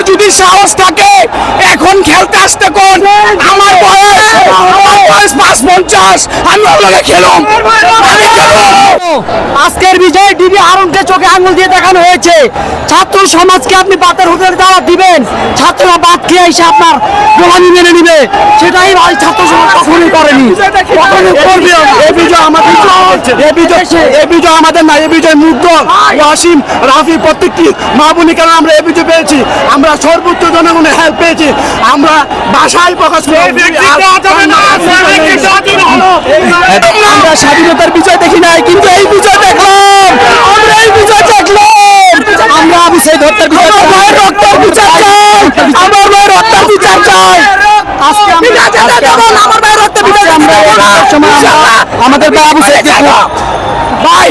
কাদিরার যদি সাহস থাকে এখন খেলতে আসতে কোন আমার বয়স ৫-৫০ আমি ওগুলোকে খেলুম আমি খেলুম। আজকের বিজয় ডিবি হারুনকে চোখে আঙুল দিয়ে দেখানো হয়েছে। ছাত্র সমাজকে আপনি বাতের হোটেলে দাওয়াত দিবেন, ছাত্ররা বাদ খেয়ে এসে আপনার গোলামি মেনে নিবে, সেটাই ভাই ছাত্র সমাজ কখনোই করেনি, কখনোই করবে না। এই বিজয় আমাদের এই বিজয় আমাদের না, এই বিজয় মুগ্ধ ওয়াসিম রাফি প্রত্যেকটি মা বোনের কারণে আমরা এই বিজয় পেয়েছি। আমরা সর্বোচ্চ জনগণের হেল্প পেয়েছি। আমরা ভাষায় প্রকাশ করি আমরা স্বাধীনতার বিজয় দেখি নাই, কিন্তু এই বিজয় দেখলাম, আমরা এই বিজয় দেখলাম। আমরা আমি সেই ধরতে আমার ভাইয়ের রক্তের বিচার চাই, আমার ভাইয়ের রক্তের বিচার চাই। আজকে আমার ভাইয়ের রক্তের বিচার আমাদের বাবু ভাই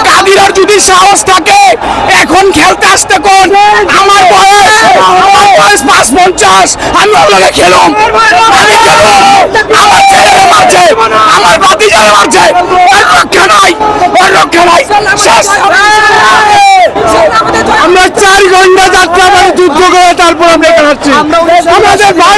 কাদিরার যদি সাহস থাকে এখন খেলতে আসতে কোন আমার বয়স ৫-৫০ আমি ওগুলোকে খেলুম আমি খেলুম। আমার ছেলেরা মারছে, আমার ভাতিজারা মারছে, ওর রক্ষা নাই, ওর রক্ষা নাই। আমরা ৪ ঘন্টা যাত্রা করে যুদ্ধ করে তারপর আমরা এখানে আসছি। আমাদের ভাই